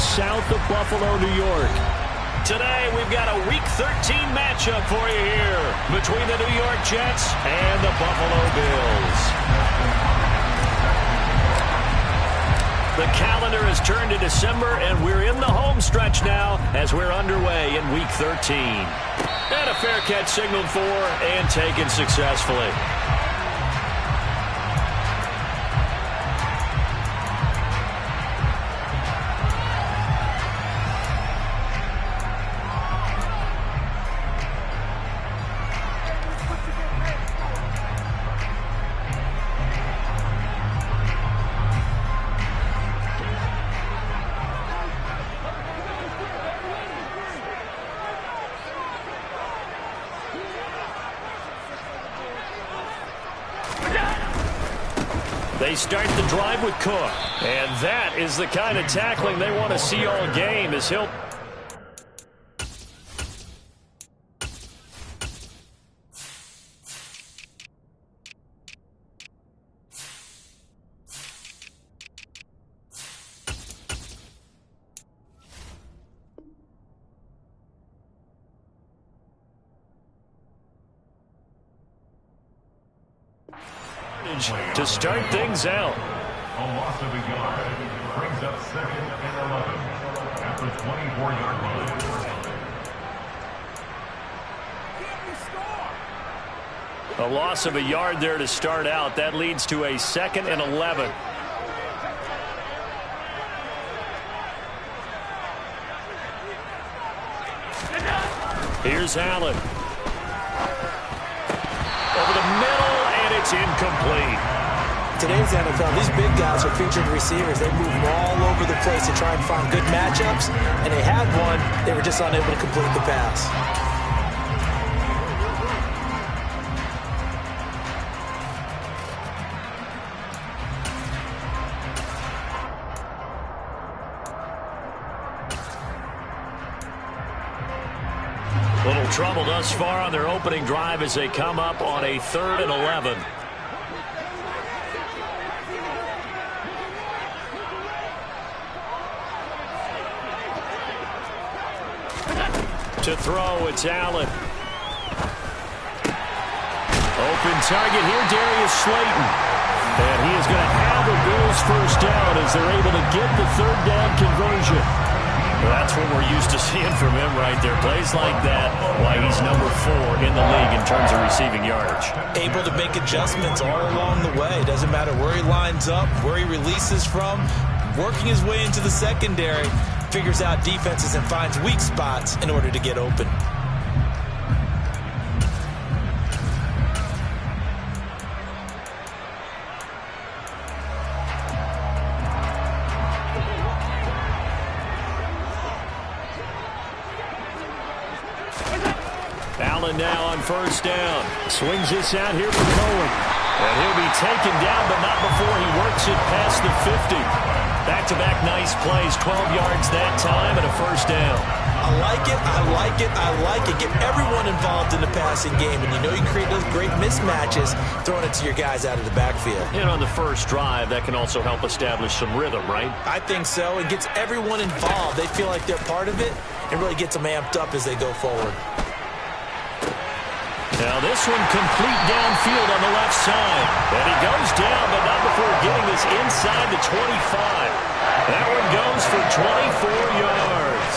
just south of Buffalo, New York. Today, we've got a Week 13 matchup for you here between the New York Jets and the Buffalo Bills. The calendar has turned to December, and we're in the home stretch now as we're underway in Week 13. And a fair catch signaled for and taken successfully. They start the drive with Cook. And that is the kind of tackling they want to see all game as he'll... to start things out. A loss of a yard brings up 2nd and 11 at the 24-yard line. A loss of a yard there to start out. That leads to a 2nd and 11. Here's Allen. Over the middle, and it's incomplete. Today's NFL, these big guys are featured receivers. They move all over the place to try and find good matchups, and they had one. They were just unable to complete the pass. Little trouble thus far on their opening drive as they come up on a 3rd and 11. To throw, it's Allen. Open target here, Darius Slayton. And he is going to have the Bills first down as they're able to get the 3rd down conversion. Well, that's what we're used to seeing from him right there. Plays like that, why he's number 4 in the league in terms of receiving yardage. Able to make adjustments all along the way. Doesn't matter where he lines up, where he releases from. Working his way into the secondary. Figures out defenses and finds weak spots in order to get open. Allen now on 1st down. Swings this out here for Cohen. And he'll be taken down, but not before he works it past the 50. Back-to-back nice plays, 12 yards that time and a 1st down. I like it, I like it, I like it. Get everyone involved in the passing game, and you know you create those great mismatches throwing it to your guys out of the backfield. And on the first drive, that can also help establish some rhythm, right? I think so. It gets everyone involved. They feel like they're part of it and really gets them amped up as they go forward. Now this one complete downfield on the left side. And he goes down, but not before getting this inside the 25. That one goes for 24 yards.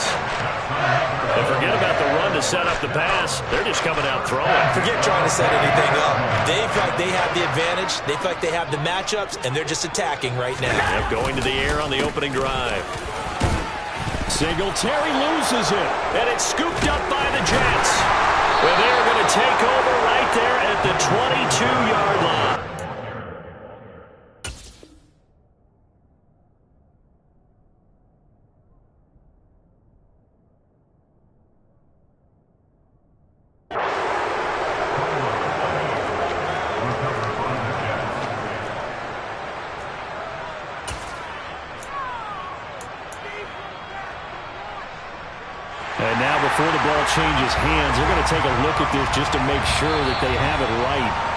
And forget about the run to set up the pass. They're just coming out throwing. Forget trying to set anything up. They feel like they have the advantage. They feel like they have the matchups, and they're just attacking right now. Yep, going to the air on the opening drive. Singletary loses it, and it's scooped up by the Jets. Well, they're going to take over right there at the 22-yard line. And now before the ball changes hands, they're going to take a look at this just to make sure that they have it right.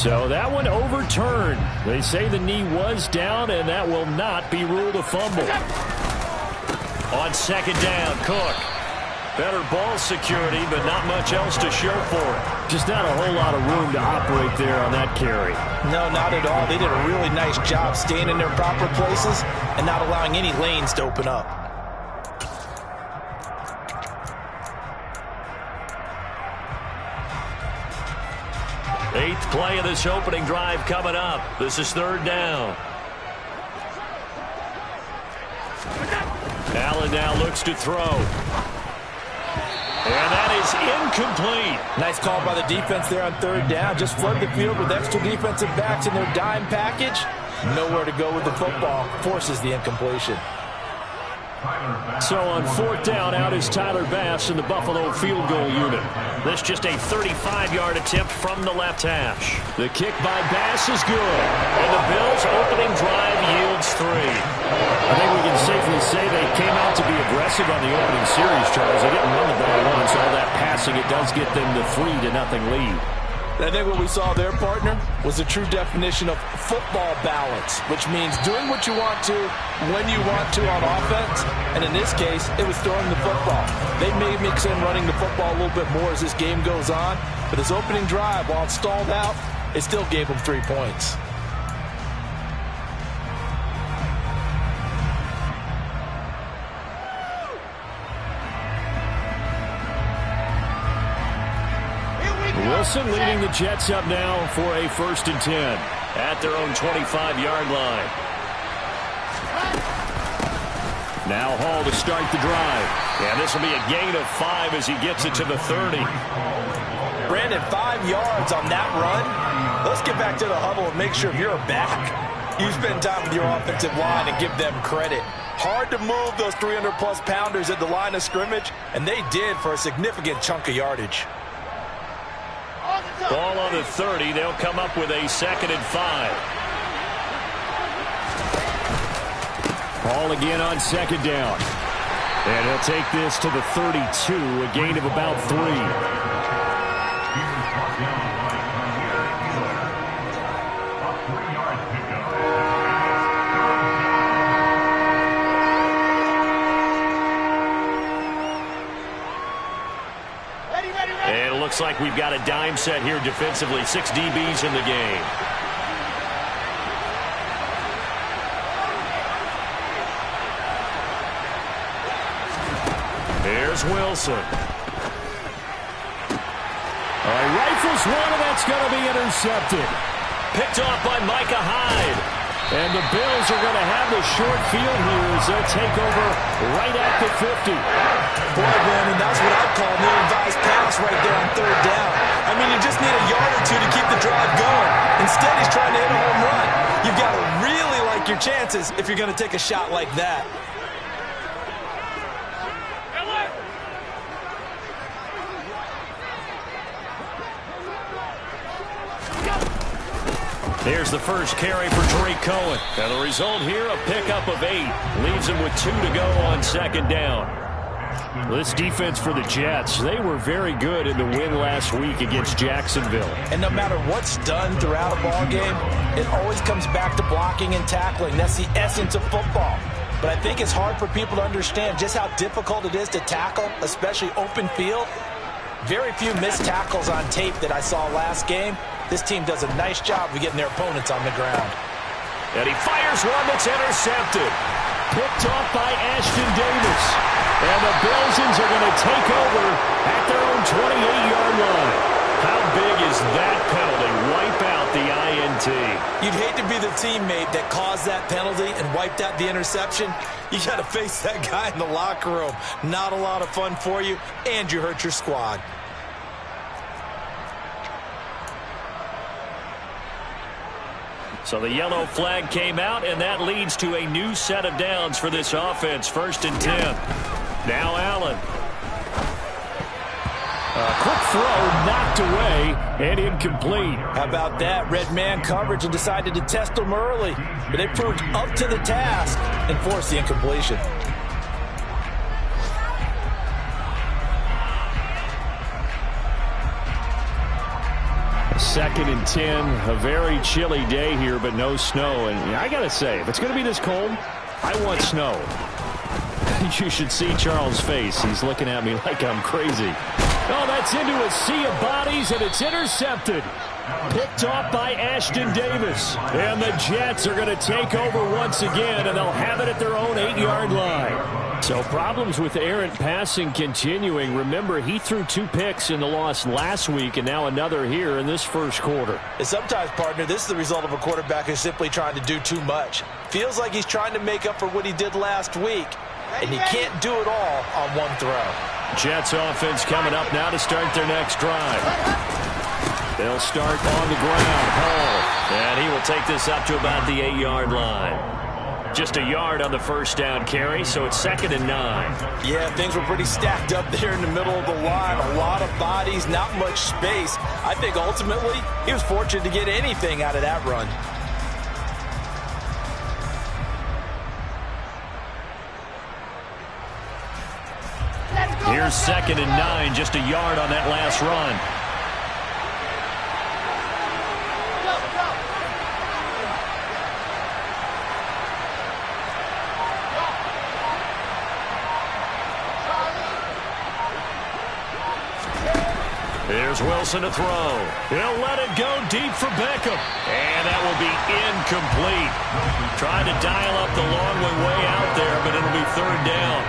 So that one overturned. They say the knee was down, and that will not be ruled a fumble. On second down, Cook. Better ball security, but not much else to show for it. Just not a whole lot of room to operate there on that carry. No, not at all. They did a really nice job staying in their proper places and not allowing any lanes to open up. Eighth play of this opening drive coming up. This is third down. Allen now looks to throw. And that is incomplete. Nice call by the defense there on third down. Just flood the field with extra defensive backs in their dime package. Nowhere to go with the football. Forces the incompletion. So on fourth down, out is Tyler Bass in the Buffalo field goal unit. This just a 35-yard attempt from the left hash. The kick by Bass is good. And the Bills' opening drive yields 3. I think we can safely say they came out to be aggressive on the opening series, Charles. They didn't run the ball once. All that passing, it does get them the 3-0 lead. I think what we saw there, partner, was the true definition of football balance, which means doing what you want to, when you want to on offense. And in this case, it was throwing the football. They may mix in running the football a little bit more as this game goes on. But this opening drive, while it stalled out, it still gave them 3 points. Wilson leading the Jets up now for a 1st and 10 at their own 25-yard line. Now Hall to start the drive. And this will be a gain of 5 as he gets it to the 30. Brandon, 5 yards on that run. Let's get back to the huddle and make sure if you're a back, you spend time with your offensive line and give them credit. Hard to move those 300-plus pounders at the line of scrimmage, and they did for a significant chunk of yardage. Ball on the 30. They'll come up with a 2nd and 5. Hall again on 2nd down. And he'll take this to the 32, a gain of about 3. And it looks like we've got a dime set here defensively. 6 DBs in the game. Here's Wilson. Rifles one, and that's going to be intercepted. Picked off by Micah Hyde. And the Bills are going to have the short field here as they'll take over right at the 50. Boy, Brandon, that's what I'd call an ill-advised pass right there on third down. I mean, you just need a yard or two to keep the drive going. Instead, he's trying to hit a home run. You've got to really like your chances if you're going to take a shot like that. Here's the first carry for Tariq Cohen. And the result here, a pickup of 8. Leaves him with 2 to go on 2nd down. This defense for the Jets, they were very good in the win last week against Jacksonville. And no matter what's done throughout a ball game, it always comes back to blocking and tackling. That's the essence of football. But I think it's hard for people to understand just how difficult it is to tackle, especially open field. Very few missed tackles on tape that I saw last game. This team does a nice job of getting their opponents on the ground. And he fires one that's intercepted. Picked off by Ashton Davis. And the Belgians are going to take over at their own 28-yard line. How big is that penalty? Wipe out the INT. You'd hate to be the teammate that caused that penalty and wiped out the interception. You got to face that guy in the locker room. Not a lot of fun for you, and you hurt your squad. So the yellow flag came out, and that leads to a new set of downs for this offense. 1st and 10. Now Allen. A quick throw knocked away and incomplete. How about that? Red man coverage and decided to test them early. But they proved up to the task and forced the incompletion. 2nd and 10. A very chilly day here, but no snow. And I got to say, if it's going to be this cold, I want snow. You should see Charles' face. He's looking at me like I'm crazy. Oh, that's into a sea of bodies, and it's intercepted. Picked off by Ashton Davis. And the Jets are going to take over once again, and they'll have it at their own 8-yard line. So problems with errant passing continuing. Remember, he threw 2 picks in the loss last week, and now another here in this first quarter. And sometimes, partner, this is the result of a quarterback who's simply trying to do too much. Feels like he's trying to make up for what he did last week, and he can't do it all on one throw. Jets offense coming up now to start their next drive. They'll start on the ground. Hall. And he will take this up to about the 8-yard line. Just a yard on the first down carry, so it's 2nd and 9. Yeah, things were pretty stacked up there in the middle of the line. A lot of bodies, not much space. I think ultimately he was fortunate to get anything out of that run. Here's 2nd and 9, just a yard on that last run. Here's Wilson to throw. He'll let it go deep for Beckham. And that will be incomplete. Trying to dial up the long way out there, but it'll be 3rd down.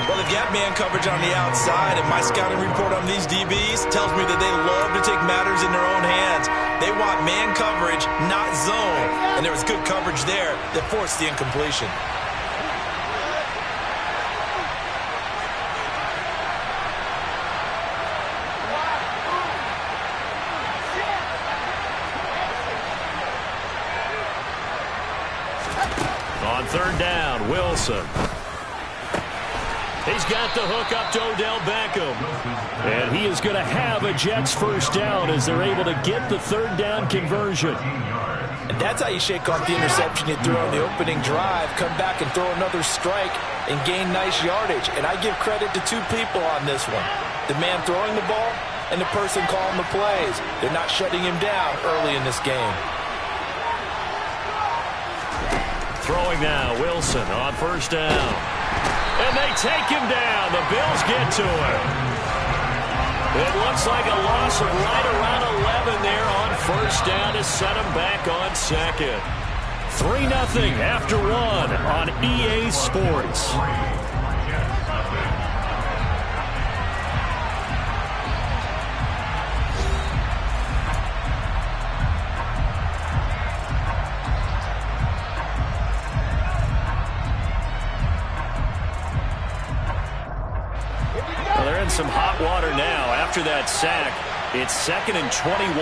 Well, if you have man coverage on the outside, and my scouting report on these DBs tells me that they love to take matters in their own hands. They want man coverage, not zone. And there was good coverage there that forced the incompletion. On 3rd down, Wilson. He's got the hook up to Odell Beckham. And he is going to have a Jets first down as they're able to get the 3rd down conversion. And that's how you shake off the interception you threw on the opening drive, come back and throw another strike and gain nice yardage. And I give credit to 2 people on this one. The man throwing the ball and the person calling the plays. They're not shutting him down early in this game. Throwing now, Wilson on 1st down. And they take him down. The Bills get to him. It looks like a loss of right around 11 there on 1st down to set him back on 2nd. 3-0 after 1 on EA Sports. Well, they're in some hot water now after that sack. It's 2nd and 21.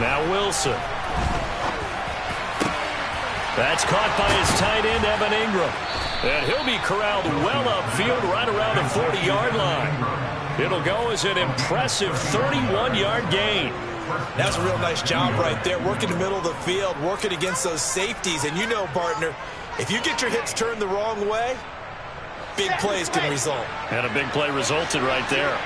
Now Wilson. That's caught by his tight end, Evan Ingram. And he'll be corralled well upfield right around the 40-yard line. It'll go as an impressive 31-yard gain. That's a real nice job right there, working the middle of the field, working against those safeties. And you know, partner, if you get your hips turned the wrong way, big plays can result. And a big play resulted right there.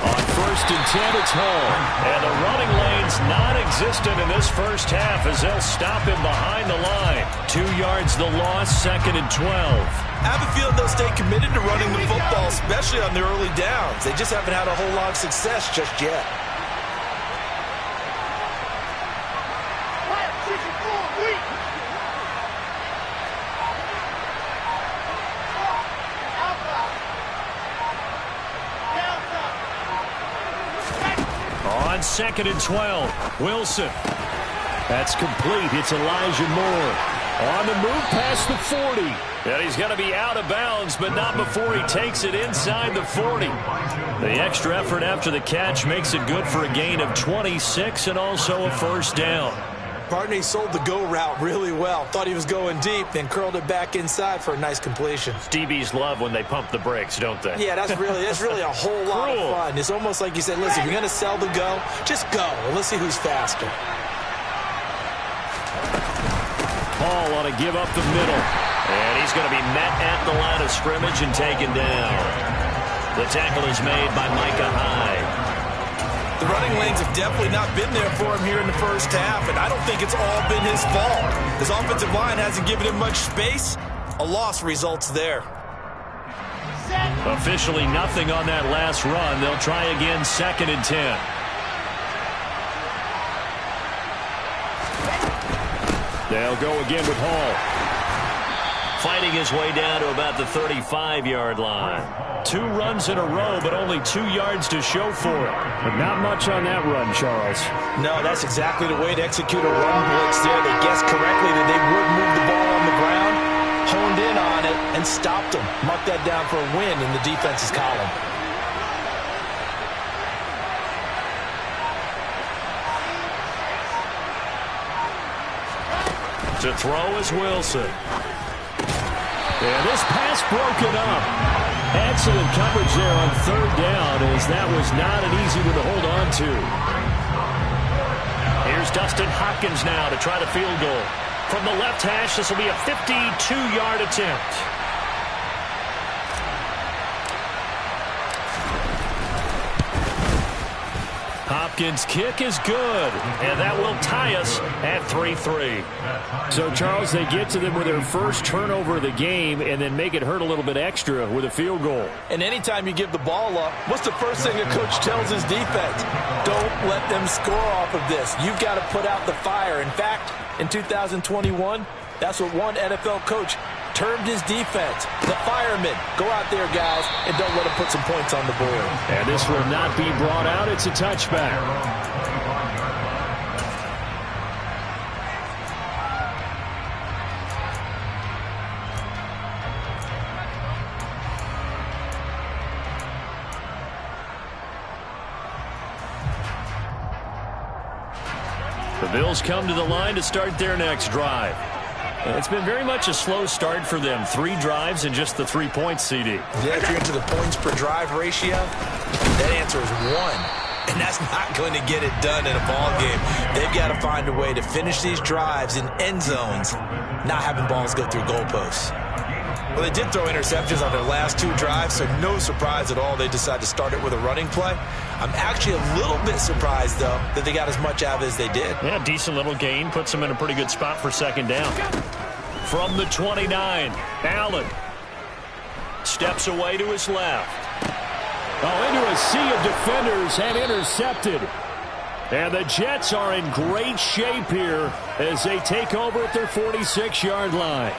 On 1st and 10, it's Hall. And the running lane's non-existent in this first half as they'll stop him behind the line. 2 yards the loss, 2nd and 12. I have a feeling they'll stay committed to running the football, especially on the early downs. They just haven't had a whole lot of success just yet. On 2nd and 12, Wilson. That's complete. It's Elijah Moore. On the move past the 40. And he's going to be out of bounds, but not before he takes it inside the 40. The extra effort after the catch makes it good for a gain of 26 and also a first down. Partner, he sold the go route really well. Thought he was going deep, then curled it back inside for a nice completion. DBs love when they pump the brakes, don't they? Yeah, that's really a whole lot of fun. It's almost like you said, listen, if you're going to sell the go, just go. And let's see who's faster. call on a give up the middle. And he's going to be met at the line of scrimmage and taken down. The tackle is made by Micah Hyde. The running lanes have definitely not been there for him here in the first half, and I don't think it's all been his fault. His offensive line hasn't given him much space. A loss results there. Officially nothing on that last run. They'll try again, 2nd and 10. They'll go again with Hall. Fighting his way down to about the 35-yard line. 2 runs in a row, but only 2 yards to show for it. But not much on that run, Charles. No, that's exactly the way to execute a run blitz there. They guessed correctly that they would move the ball on the ground, honed in on it, and stopped them. Mark that down for a win in the defense's column. To throw is Wilson. And this pass broken up. Excellent coverage there on 3rd down, as that was not an easy one to hold on to. Here's Dustin Hopkins now to try the field goal. From the left hash, this will be a 52-yard attempt. Hopkins' kick is good, and that will tie us at 3-3. So, Charles, they get to them with their first turnover of the game and then make it hurt a little bit extra with a field goal. And anytime you give the ball up, what's the first thing a coach tells his defense? Don't let them score off of this. You've got to put out the fire. In fact, in 2021, that's what one NFL coach termed his defense. The firemen. Go out there, guys, and don't let them put some points on the board. And this will not be brought out. It's a touchback. The Bills come to the line to start their next drive. It's been very much a slow start for them. 3 drives and just the 3 points, CD. Yeah, if you're into the points per drive ratio, that answer is 1. And that's not going to get it done in a ball game. They've got to find a way to finish these drives in end zones, not having balls go through goalposts. Well, they did throw interceptions on their last 2 drives, so no surprise at all they decided to start it with a running play. I'm actually a little bit surprised, though, that they got as much out of it as they did. Yeah, decent little gain. Puts them in a pretty good spot for 2nd down. From the 29, Allen steps away to his left. Oh, into a sea of defenders and intercepted. And the Jets are in great shape here as they take over at their 46-yard line.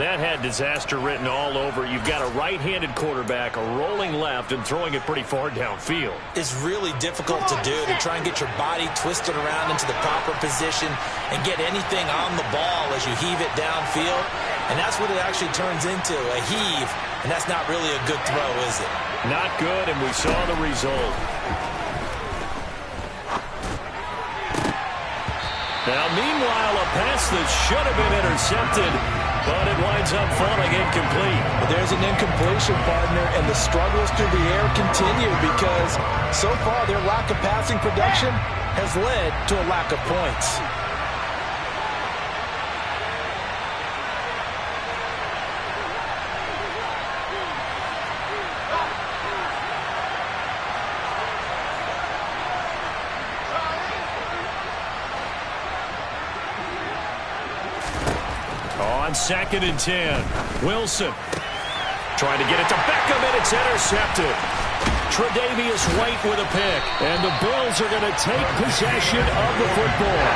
That had disaster written all over. You've got a right-handed quarterback, a rolling left, and throwing it pretty far downfield. It's really difficult to do, to try and get your body twisted around into the proper position and get anything on the ball as you heave it downfield. And that's what it actually turns into, a heave. And that's not really a good throw, is it? Not good, and we saw the result. Now, meanwhile, a pass that should have been intercepted, but it winds up falling incomplete. But there's an incompletion, partner, and the struggles through the air continue because so far their lack of passing production has led to a lack of points. On 2nd and 10, Wilson trying to get it to Beckham, and it's intercepted. Tre'Davious White with a pick. And the Bills are going to take possession of the football.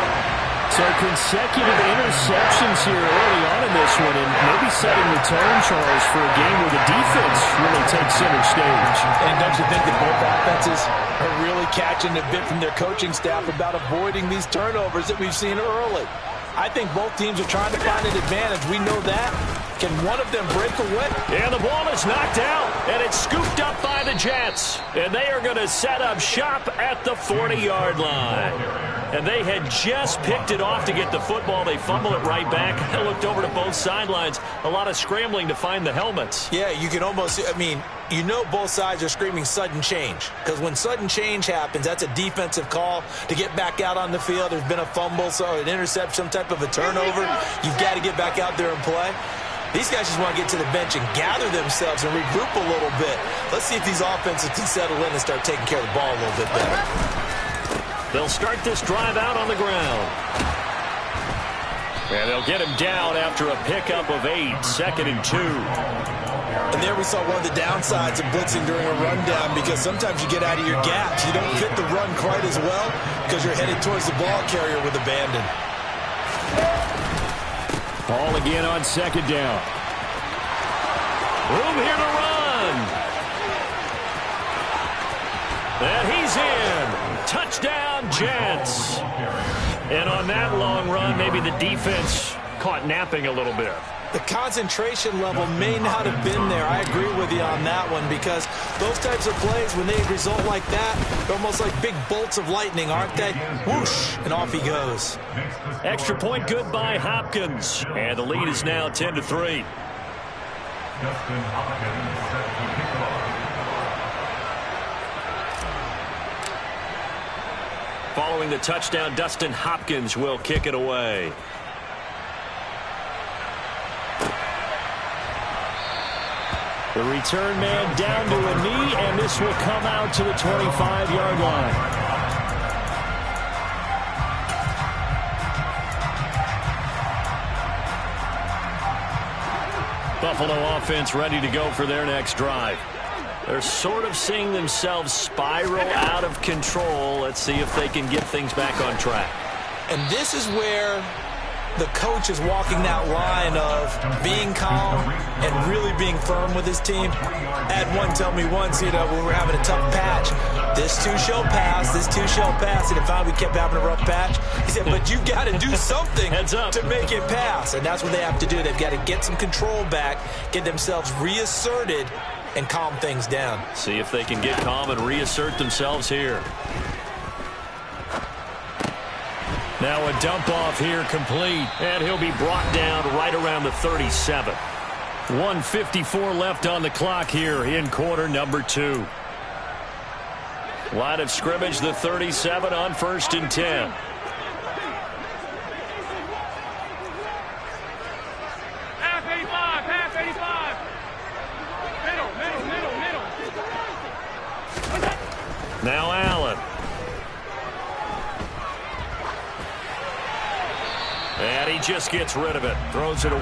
So consecutive interceptions here early on in this one, and maybe setting the tone, Charles, for a game where the defense really takes center stage. And don't you think that both offenses are really catching a bit from their coaching staff about avoiding these turnovers that we've seen early? I think both teams are trying to find an advantage. We know that. Can one of them break away? And the ball is knocked out, and it's scooped up by the Jets. And they are going to set up shop at the 40-yard line. And they had just picked it off to get the football. They fumble it right back. I looked over to both sidelines. A lot of scrambling to find the helmets. Yeah, you can almost, I mean, you know both sides are screaming sudden change. Because when sudden change happens, that's a defensive call to get back out on the field. There's been a fumble, so an interception, some type of a turnover. You've got to get back out there and play. These guys just want to get to the bench and gather themselves and regroup a little bit. Let's see if these offenses can settle in and start taking care of the ball a little bit better. They'll start this drive out on the ground. And they'll get him down after a pickup of 8, 2nd and 2. And there we saw one of the downsides of blitzing during a rundown, because sometimes you get out of your gaps. You don't fit the run quite as well because you're headed towards the ball carrier with abandon. Ball again on 2nd down. Room here to run. And he's in. Touchdown, Jets. And on that long run, maybe the defense caught napping a little bit. The concentration level may not have been there. I agree with you on that one, because those types of plays, when they result like that, they're almost like big bolts of lightning, aren't they? Whoosh, and off he goes. Extra point good by Hopkins. And the lead is now 10-3. Justin Hopkins set to kick off. Following the touchdown, Dustin Hopkins will kick it away. The return man down to a knee, and this will come out to the 25-yard line. Buffalo offense ready to go for their next drive. They're sort of seeing themselves spiral out of control. Let's see if they can get things back on track. And this is where the coach is walking that line of being calm and really being firm with his team. I had one tell me once, when we were having a tough patch, this too shall pass, this too shall pass. And if we kept having a rough patch, he said, but you've got to do something to make it pass. And that's what they have to do. They've got to get some control back, get themselves reasserted, and calm things down. See if they can get calm and reassert themselves here. Now a dump off here complete, and he'll be brought down right around the 37. 1:54 left on the clock here in quarter number 2. Line of scrimmage, the 37 on 1st and 10. Half 85, half 85. Middle. Now Allen. And he just gets rid of it. Throws it away.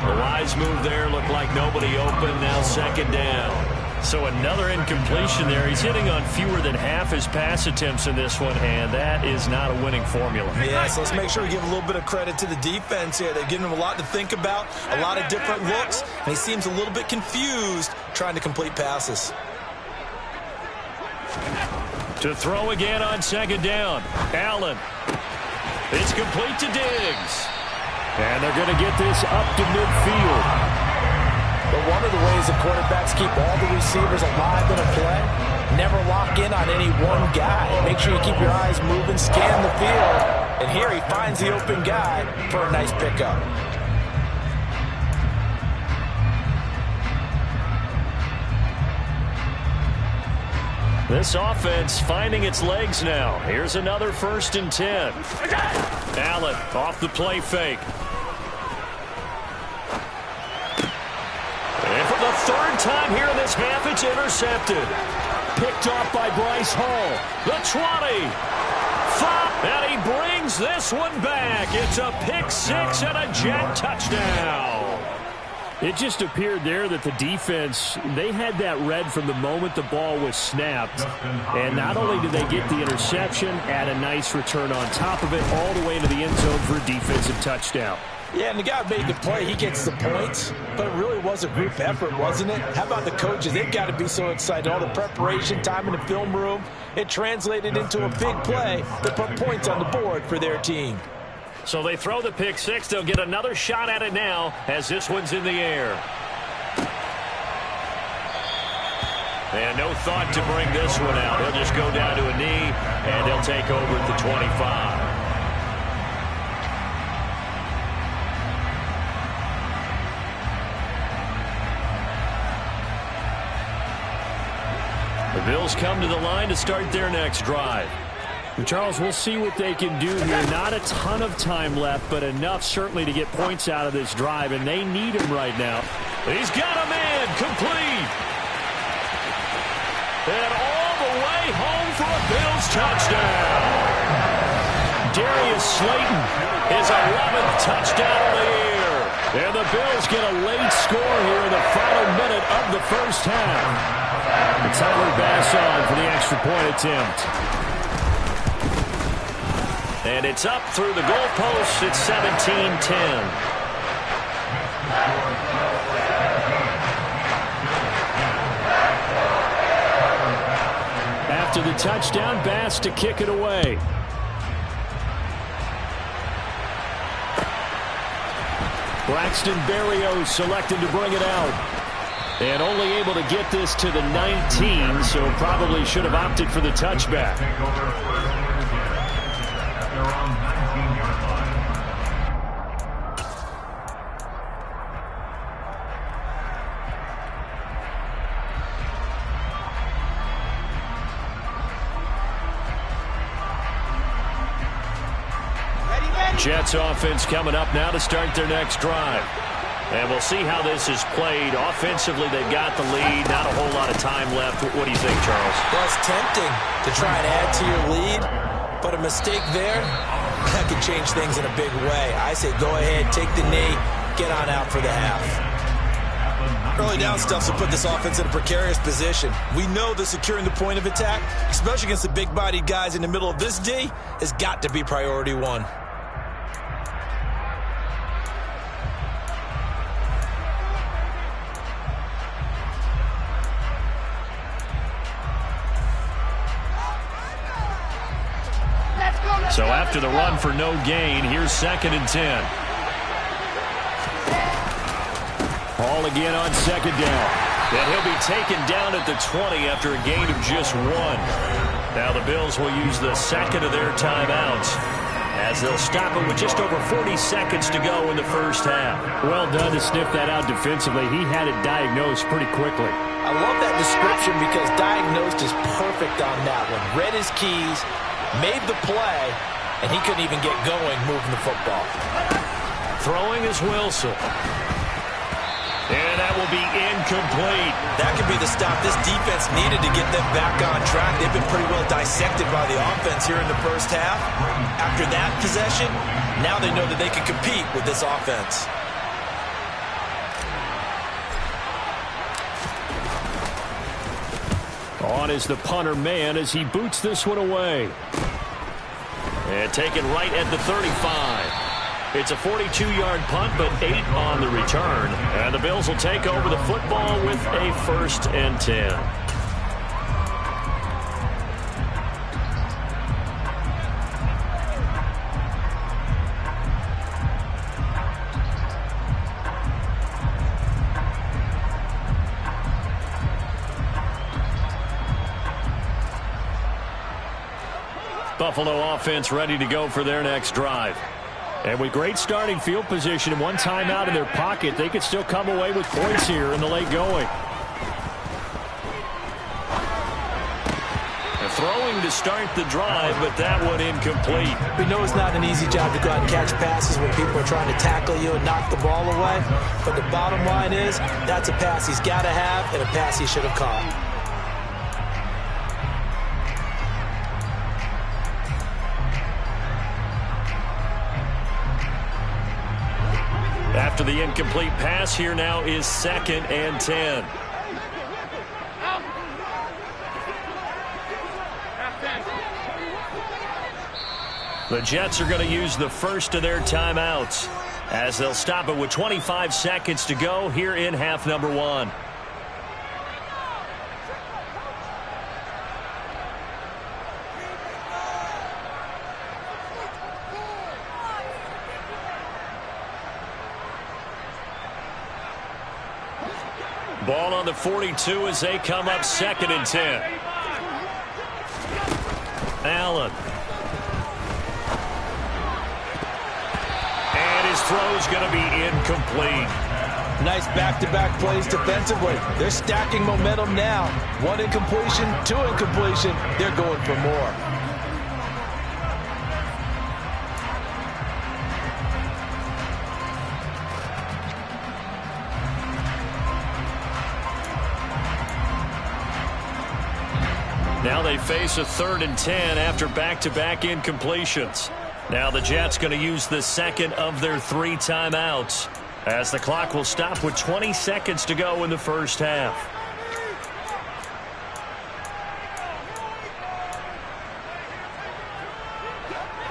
The wise move there. Looked like nobody open. Now 2nd down. So another incompletion there. He's hitting on fewer than half his pass attempts in this one, and that is not a winning formula. Yeah, so let's make sure we give a little bit of credit to the defense here. They're giving him a lot to think about, a lot of different looks, and he seems a little bit confused trying to complete passes. To throw again on 2nd down. Allen. It's complete to Diggs. And they're going to get this up to midfield. But one of the ways the quarterbacks keep all the receivers alive in a play, never lock in on any one guy. Make sure you keep your eyes moving, scan the field. And here he finds the open guy for a nice pickup. This offense finding its legs now. Here's another 1st and 10. Allen off the play fake. And for the 3rd time here in this half, it's intercepted. Picked off by Bryce Hall. The 20. 5. And he brings this one back. It's a pick 6 and a Jet touchdown. It just appeared there that the defense, they had that read from the moment the ball was snapped. And not only did they get the interception, add a nice return on top of it, all the way into the end zone for a defensive touchdown. Yeah, and the guy made the play. He gets the points. But it really was a group effort, wasn't it? How about the coaches? They've got to be so excited. All the preparation time in the film room, it translated into a big play that put points on the board for their team. So they throw the pick six. They'll get another shot at it now as this one's in the air. And no thought to bring this one out. He'll just go down to a knee, and he'll take over at the 25. The Bills come to the line to start their next drive. And Charles, we'll see what they can do here. Not a ton of time left, but enough certainly to get points out of this drive, and they need him right now. He's got a man complete. And all the way home for a Bills touchdown. Darius Slayton, his 11th touchdown of the year. And the Bills get a late score here in the final minute of the first half. Tyler Bass on for the extra point attempt. And it's up through the goalposts. It's 17-10. After the touchdown, Bass to kick it away. Braxton Berrios selected to bring it out. And only able to get this to the 19, so probably should have opted for the touchback. Jets offense coming up now to start their next drive. And we'll see how this is played. Offensively, they've got the lead. Not a whole lot of time left. What do you think, Charles? Well, it's tempting to try and add to your lead, but a mistake there, that could change things in a big way. I say go ahead, take the knee, get on out for the half. Early down stuff will put this offense in a precarious position. We know that securing the point of attack, especially against the big-bodied guys in the middle of this D, has got to be priority one. So after the run for no gain, here's 2nd and 10. Hall again on 2nd down. And he'll be taken down at the 20 after a gain of just 1. Now the Bills will use the 2nd of their timeouts as they'll stop it with just over 40 seconds to go in the first half. Well done to sniff that out defensively. He had it diagnosed pretty quickly. I love that description because diagnosed is perfect on that one. Read his keys, made the play, and he couldn't even get going moving the football. Throwing is Wilson. And that will be incomplete. That could be the stop this defense needed to get them back on track. They've been pretty well dissected by the offense here in the first half. After that possession, now they know that they can compete with this offense. On is the punter man as he boots this one away. And taken right at the 35. It's a 42-yard punt, but 8 on the return. And the Bills will take over the football with a 1st and 10. Buffalo offense ready to go for their next drive. And with great starting field position and one timeout in their pocket, they could still come away with points here in the late going. And throwing to start the drive, but that one incomplete. We know it's not an easy job to go out and catch passes when people are trying to tackle you and knock the ball away. But the bottom line is, that's a pass he's got to have and a pass he should have caught. After the incomplete pass, here now is 2nd and 10. The Jets are going to use the first of their timeouts as they'll stop it with 25 seconds to go here in half number 1. Ball on the 42 as they come up 2nd and 10. Allen. And his throw's going to be incomplete. Nice back-to-back plays defensively. They're stacking momentum now. 1 incompletion, 2 incompletion. They're going for more. Now they face a 3rd and 10 after back-to-back incompletions. Now the Jets going to use the 2nd of their 3 timeouts, as the clock will stop with 20 seconds to go in the first half.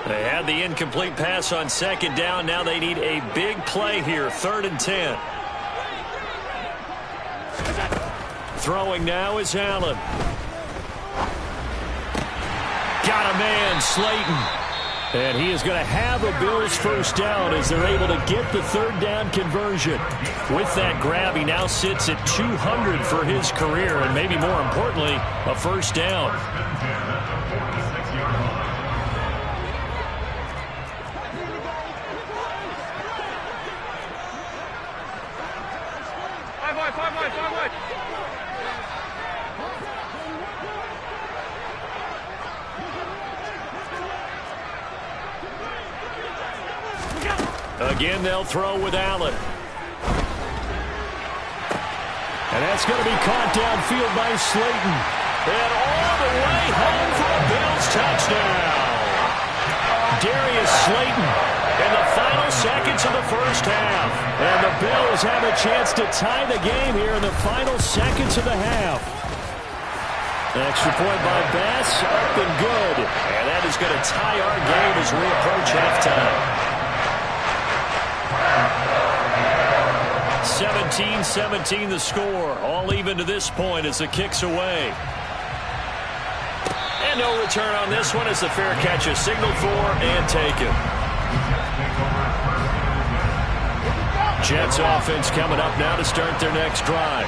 They had the incomplete pass on 2nd down. Now they need a big play here, 3rd and 10. Throwing now is Allen. Got a man, Slayton. And he is going to have a Bills first down as they're able to get the 3rd down conversion. With that grab, he now sits at 200 for his career, and maybe more importantly, a first down. Again, they'll throw with Allen. And that's going to be caught downfield by Slayton. And all the way home for a Bills touchdown. Darius Slayton in the final seconds of the first half. And the Bills have a chance to tie the game here in the final seconds of the half. An extra point by Bass, up and good. And that is going to tie our game as we approach halftime. 17-17 the score. All even to this point as the kick's away. And no return on this one as the fair catch is signaled for and taken. Jets offense coming up now to start their next drive.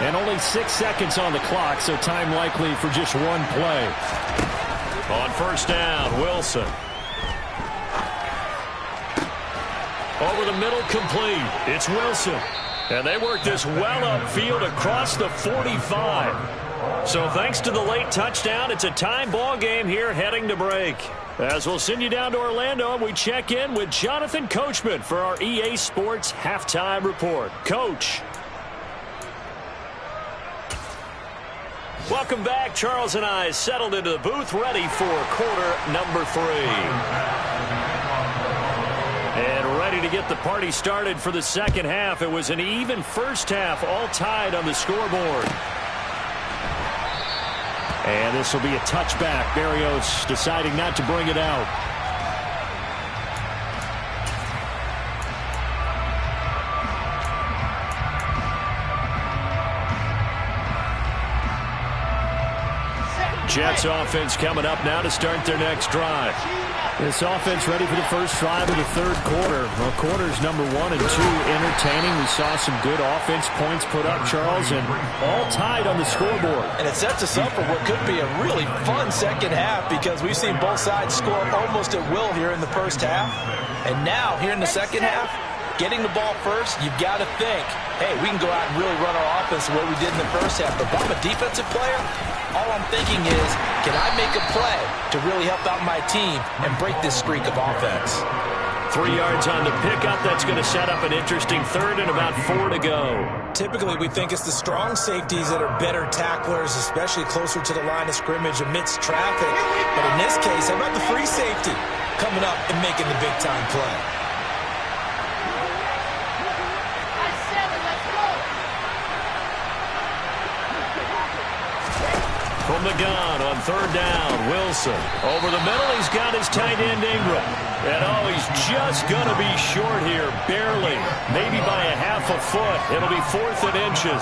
And only 6 seconds on the clock, so time likely for just one play. On first down, Wilson. Over the middle, complete. It's Wilson. And they work this well upfield across the 45. So thanks to the late touchdown, it's a time ball game here heading to break. As we'll send you down to Orlando, and we check in with Jonathan Coachman for our EA Sports Halftime Report. Coach. Welcome back. Charles and I settled into the booth, ready for quarter number 3. And ready to get the party started for the second half. It was an even first half, all tied on the scoreboard. And this will be a touchback. Berrios deciding not to bring it out. Jets offense coming up now to start their next drive. This offense ready for the first drive of the third quarter. Well, quarters number 1 and 2 entertaining. We saw some good offense points put up, Charles, and all tied on the scoreboard. And it sets us up for what could be a really fun second half because we've seen both sides score almost at will here in the first half. And now, here in the second half, getting the ball first, you've got to think, hey, we can go out and really run our offense the way we did in the first half. But if I'm a defensive player, all I'm thinking is, can I make a play to really help out my team and break this streak of offense? 3 yards on the pickup. That's going to set up an interesting third and about 4 to go. Typically, we think it's the strong safeties that are better tacklers, especially closer to the line of scrimmage amidst traffic. But in this case, how about the free safety coming up and making the big-time play? From the gun on third down, Wilson. Over the middle, he's got his tight end, Ingram. And, oh, he's just going to be short here, barely. Maybe by a half a foot. It'll be 4th and inches.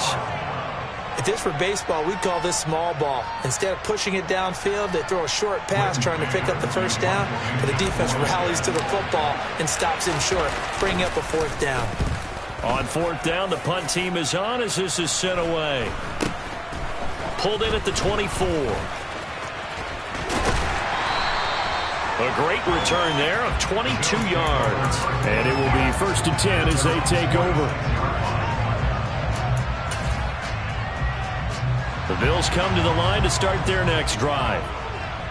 If this were baseball, we'd call this small ball. Instead of pushing it downfield, they throw a short pass trying to pick up the first down, but the defense rallies to the football and stops him short, bringing up a 4th down. On fourth down, the punt team is on as this is sent away. Pulled in at the 24. A great return there of 22 yards. And it will be 1st and 10 as they take over. The Bills come to the line to start their next drive.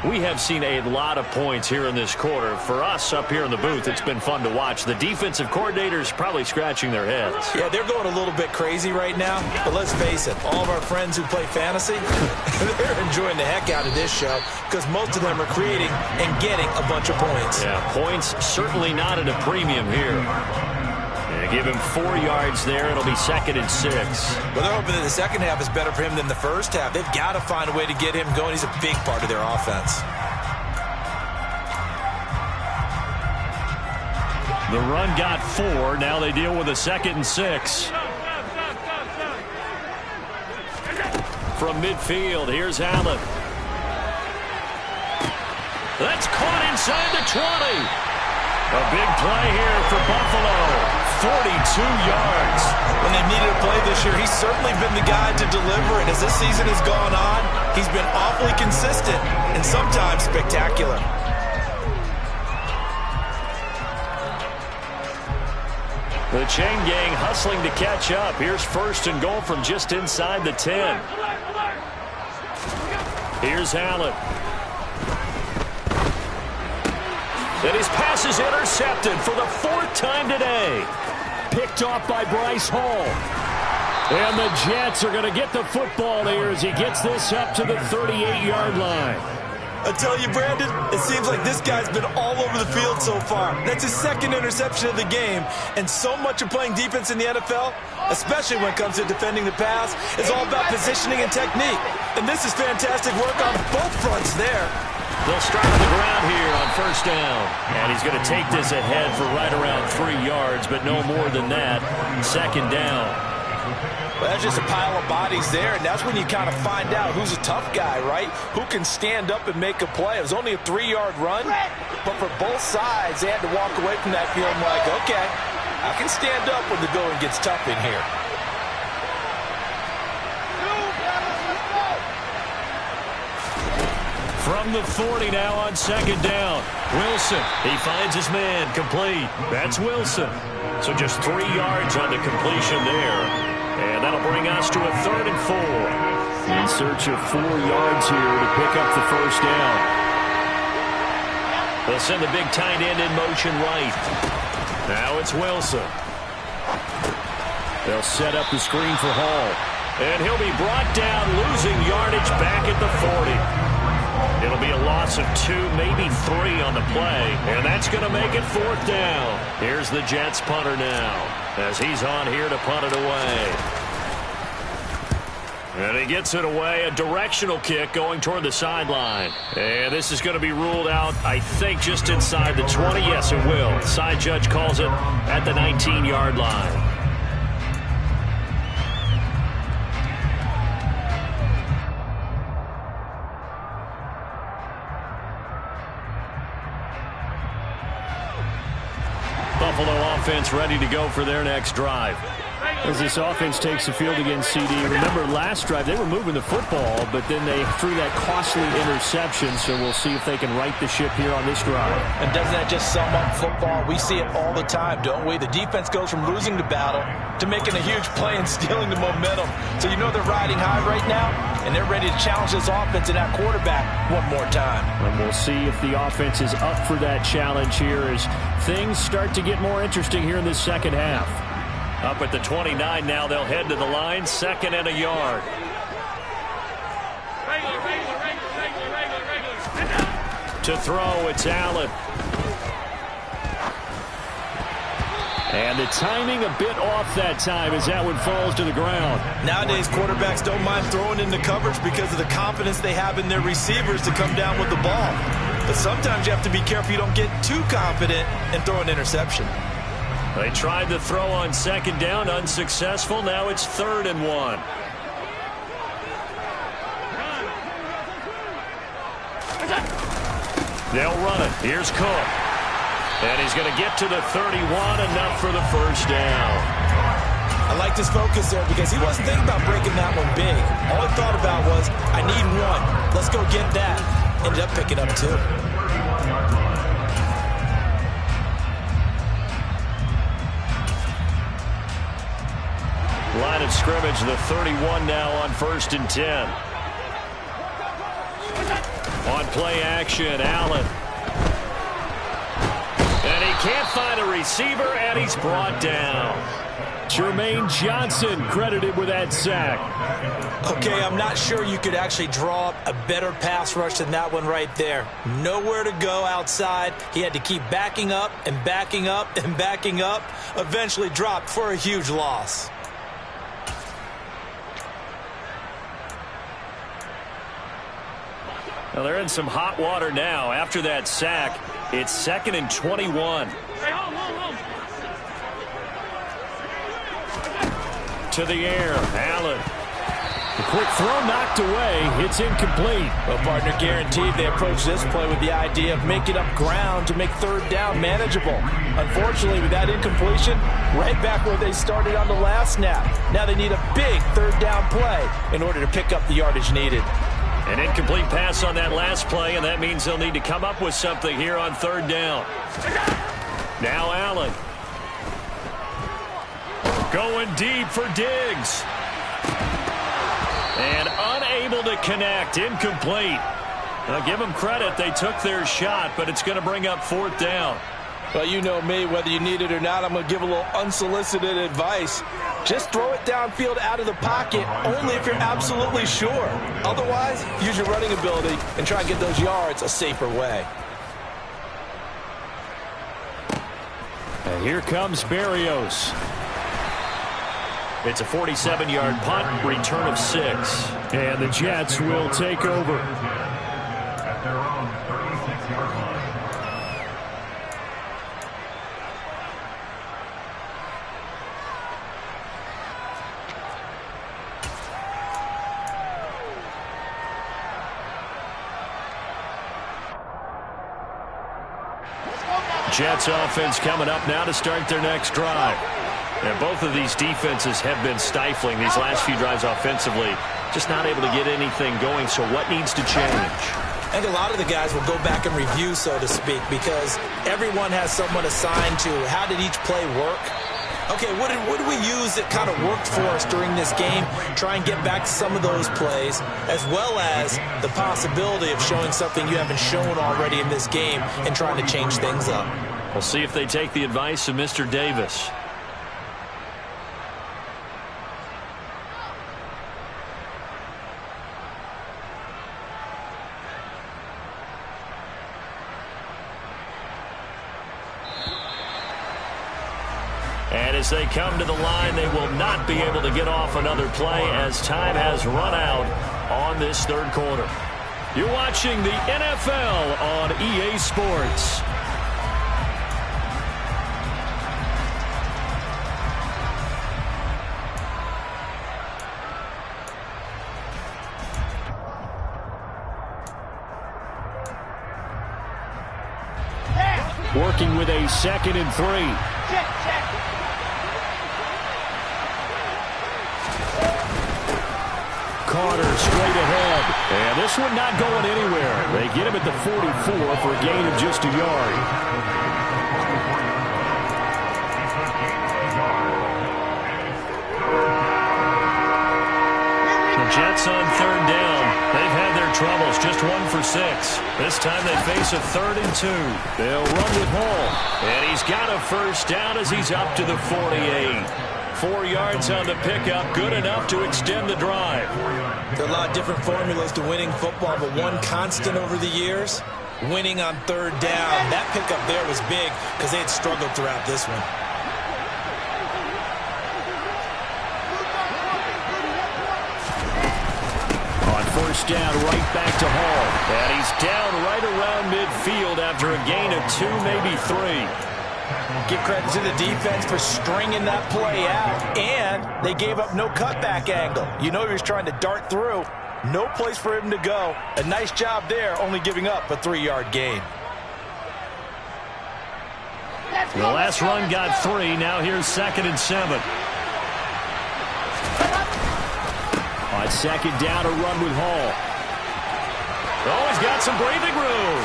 We have seen a lot of points here in this quarter. For us up here in the booth, it's been fun to watch. The defensive coordinators probably scratching their heads. Yeah, they're going a little bit crazy right now. But let's face it, all of our friends who play fantasy, they're enjoying the heck out of this show because most of them are creating and getting a bunch of points. Yeah, points certainly not at a premium here. Give him 4 yards there. It'll be 2nd and 6. Well, they're hoping that the second half is better for him than the first half. They've got to find a way to get him going. He's a big part of their offense. The run got 4. Now they deal with a 2nd and 6. From midfield, here's Allen. That's caught inside the 20. A big play here for Buffalo. 42 yards. When they've needed a play this year, he's certainly been the guy to deliver it. As this season has gone on, he's been awfully consistent and sometimes spectacular. The chain gang hustling to catch up. Here's 1st and goal from just inside the 10. Here's Allen. And his pass is intercepted for the 4th time today. Picked off by Bryce Hall. And the Jets are going to get the football here as he gets this up to the 38-yard line. I tell you, Brandon, it seems like this guy's been all over the field so far. That's his 2nd interception of the game. And so much of playing defense in the NFL, especially when it comes to defending the pass, is all about positioning and technique. And this is fantastic work on both fronts there. They'll start on the ground here on 1st down. And he's going to take this ahead for right around 3 yards, but no more than that. 2nd down. Well, that's just a pile of bodies there, and that's when you kind of find out who's a tough guy, right? Who can stand up and make a play. It was only a 3-yard run, but for both sides, they had to walk away from that feeling like, okay, I can stand up when the going gets tough in here. From the 40 now on 2nd down. Wilson, he finds his man, complete. That's Wilson. So just 3 yards on the completion there. And that'll bring us to a 3rd and 4. In search of 4 yards here to pick up the 1st down. They'll send the big tight end in motion right. Now it's Wilson. They'll set up the screen for Hall. And he'll be brought down, losing yardage back at the 40. It'll be a loss of 2, maybe 3 on the play, and that's going to make it 4th down. Here's the Jets punter now, as he's on here to punt it away. And he gets it away, a directional kick going toward the sideline. And this is going to be ruled out, I think, just inside the 20. Yes, it will. Side judge calls it at the 19-yard line. Buffalo offense ready to go for their next drive. As this offense takes the field against CD, remember last drive they were moving the football, but then they threw that costly interception, so we'll see if they can right the ship here on this drive. And doesn't that just sum up football? We see it all the time, don't we? The defense goes from losing the battle to making a huge play and stealing the momentum. So you know they're riding high right now, and they're ready to challenge this offense and that quarterback one more time. And we'll see if the offense is up for that challenge here as things start to get more interesting here in this 2nd half. Up at the 29 now, they'll head to the line, 2nd and a yard. To throw, it's Allen. And the timing a bit off that time as that one falls to the ground. Nowadays, quarterbacks don't mind throwing into coverage because of the confidence they have in their receivers to come down with the ball. But sometimes you have to be careful you don't get too confident and throw an interception. They tried to throw on 2nd down, unsuccessful. Now it's 3rd and 1. They'll run it. Here's Cook. And he's going to get to the 31, enough for the 1st down. liked his focus there because he wasn't thinking about breaking that one big. All he thought about was, I need one. Let's go get that. Ended up picking up 2. Line of scrimmage, the 31 now on 1st and 10. On play action, Allen. And he can't find a receiver, and he's brought down. Jermaine Johnson credited with that sack. Okay, I'm not sure you could actually draw up a better pass rush than that one right there. Nowhere to go outside. He had to keep backing up and backing up and backing up. Eventually dropped for a huge loss. Well, they're in some hot water now. After that sack, it's 2nd and 21. Hey, hold. To the air, Allen. The quick throw knocked away. It's incomplete. Well, partner, guaranteed they approach this play with the idea of making up ground to make 3rd down manageable. Unfortunately, with that incompletion, right back where they started on the last snap. Now they need a big 3rd down play in order to pick up the yardage needed. An incomplete pass on that last play, and that means they'll need to come up with something here on 3rd down. Now Allen. Going deep for Diggs. And unable to connect. Incomplete. Now give them credit. They took their shot, but it's going to bring up 4th down. Well, you know me, whether you need it or not, I'm going to give a little unsolicited advice. Just throw it downfield out of the pocket, only if you're absolutely sure. Otherwise, use your running ability and try and get those yards a safer way. And here comes Berrios. It's a 47-yard punt, return of 6. And the Jets will take over. At their own 36-yard line. Jets offense coming up now to start their next drive. And both of these defenses have been stifling these last few drives offensively. Just not able to get anything going, so what needs to change? I think a lot of the guys will go back and review, so to speak, because everyone has someone assigned to how did each play work. Okay, what did we use that kind of worked for us during this game? Try and get back to some of those plays, as well as the possibility of showing something you haven't shown already in this game and trying to change things up. We'll see if they take the advice of Mr. Davis. And as they come to the line, they will not be able to get off another play as time has run out on this 3rd quarter. You're watching the NFL on EA Sports. Working with a 2nd and 3. Carter straight ahead. And this one not going anywhere. They get him at the 44 for a gain of just a yard. The Jets on 3rd down. They've had their troubles. Just 1 for 6. This time they face a 3rd and 2. They'll run with Hall. And he's got a 1st down as he's up to the 48. 4 yards on the pickup, good enough to extend the drive. There are a lot of different formulas to winning football, but one constant over the years, winning on 3rd down. That pickup there was big because they had struggled throughout this one. On 1st down, right back to Hall. And he's down right around midfield after a gain of 2, maybe 3. Give credit to the defense for stringing that play out, and they gave up no cutback angle. You know he was trying to dart through. No place for him to go. A nice job there, only giving up a 3-yard gain. The last run got 3. Now here's 2nd and 7. On second down, a run with Hall. Oh, he's got some breathing room.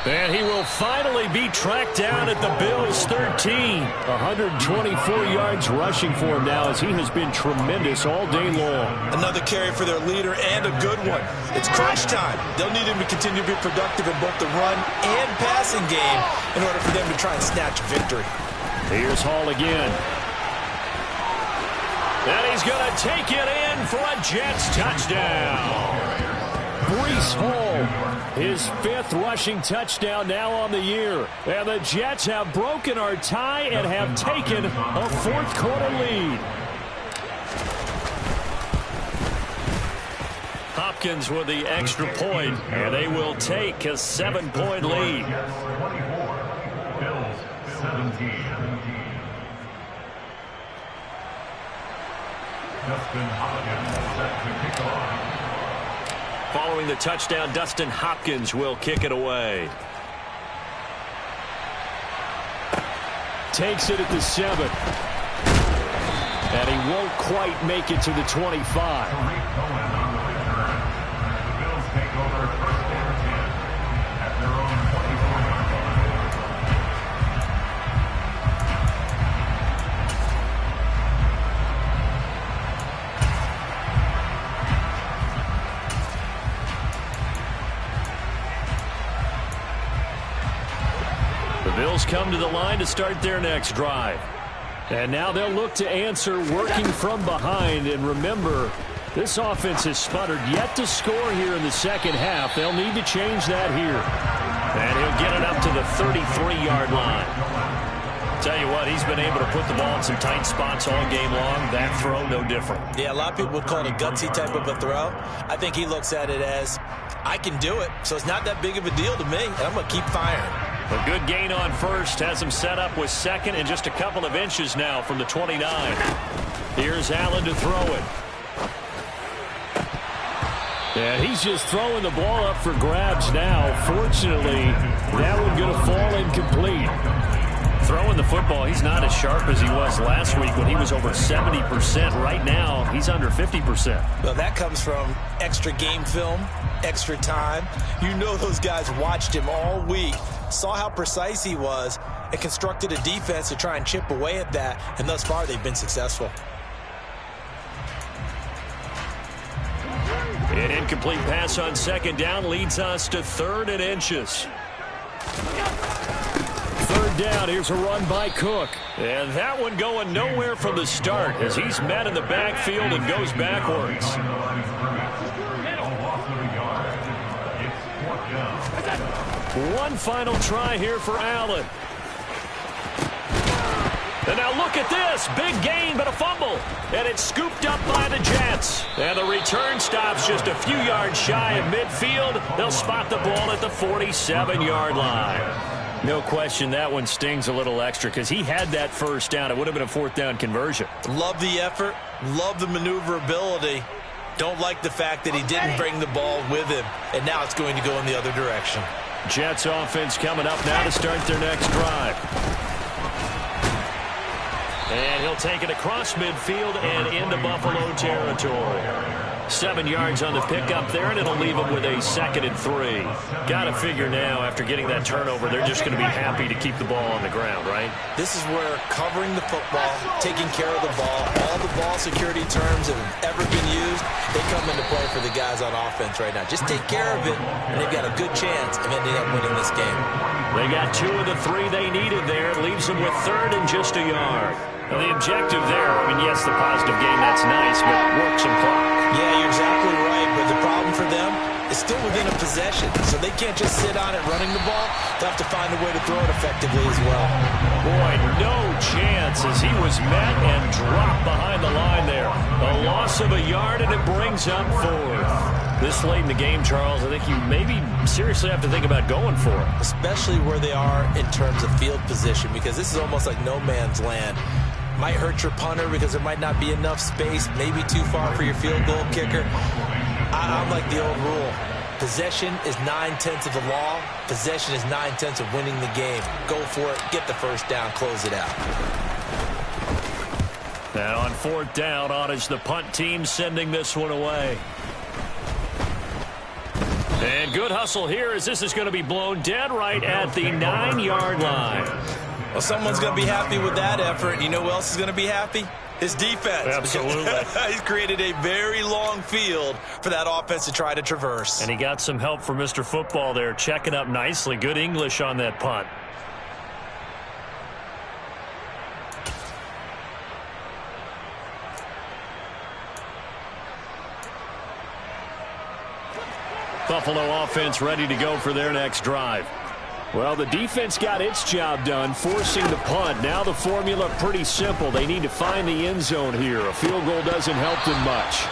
And he will finally be tracked down at the Bills' 13. 124 yards rushing for him now as he has been tremendous all day long. Another carry for their leader and a good one. It's crunch time. They'll need him to continue to be productive in both the run and passing game in order for them to try and snatch a victory. Here's Hall again. And he's going to take it in for a Jets touchdown. Breece Hall, his 5th rushing touchdown now on the year. And the Jets have broken our tie and have taken a 4th quarter lead. Hopkins with the extra point, and they will take a 7-point lead. 24, Bills 17. Dustin Hopkins set to kick off. Following the touchdown, Dustin Hopkins will kick it away. Takes it at the 7. And he won't quite make it to the 25. Bills come to the line to start their next drive. And now they'll look to answer working from behind. And remember, this offense has sputtered yet to score here in the second half. They'll need to change that here. And he'll get it up to the 33-yard line. Tell you what, he's been able to put the ball in some tight spots all game long. That throw, no different. Yeah, a lot of people would call it a gutsy type of a throw. I think he looks at it as, I can do it, so it's not that big of a deal to me, and I'm going to keep firing. A good gain on first has him set up with second and just a couple of inches now from the 29. Here's Allen to throw it. And he's just throwing the ball up for grabs now. Fortunately, that one going to fall incomplete. Throwing the football, he's not as sharp as he was last week when he was over 70%. Right now, he's under 50%. Well, that comes from extra game film, extra time. You know those guys watched him all week, saw how precise he was, and constructed a defense to try and chip away at that, and thus far they've been successful. An incomplete pass on second down leads us to 3rd and inches. 3rd down, here's a run by Cook. And that one going nowhere from the start as he's met in the backfield and goes backwards. One final try here for Allen. And now look at this. Big gain, but a fumble. And it's scooped up by the Jets. And the return stops just a few yards shy of midfield. They'll spot the ball at the 47-yard line. No question that one stings a little extra because he had that first down. It would have been a 4th down conversion. Love the effort. Love the maneuverability. Don't like the fact that he didn't bring the ball with him. And now it's going to go in the other direction. Jets offense coming up now to start their next drive. And he'll take it across midfield and into Buffalo territory. 7 yards on the pickup there, and it'll leave them with a 2nd and 3. Got to figure now, after getting that turnover, they're just going to be happy to keep the ball on the ground, right? This is where covering the football, taking care of the ball, all the ball security terms that have ever been used, they come into play for the guys on offense right now. Just take care of it, and they've got a good chance of ending up winning this game. They got 2 of the 3 they needed there. It leaves them with 3rd and just a yard. Now, the objective there, I mean, yes, the positive gain, that's nice, but work some clock. Yeah, you're exactly right, but the problem for them is still within a possession, so they can't just sit on it running the ball. They'll have to find a way to throw it effectively as well. Boy, no chance as he was met and dropped behind the line there. A loss of a yard, and it brings up 4th. This late in the game, Charles, I think you maybe seriously have to think about going for it. Especially where they are in terms of field position, because this is almost like no man's land. Might hurt your punter because there might not be enough space, maybe too far for your field goal kicker. I'm like the old rule. Possession is 9/10 of the law. Possession is 9/10 of winning the game. Go for it, get the first down, close it out. And on fourth down, on is the punt team sending this one away. And good hustle here as this is going to be blown dead right at the 9-yard line. Well, someone's going to be happy with that effort. You know who else is going to be happy? His defense. Absolutely. He's created a very long field for that offense to try to traverse. And he got some help from Mr. Football there, checking up nicely. Good English on that punt. Buffalo offense ready to go for their next drive. Well, the defense got its job done, forcing the punt. Now the formula pretty simple. They need to find the end zone here. A field goal doesn't help them much.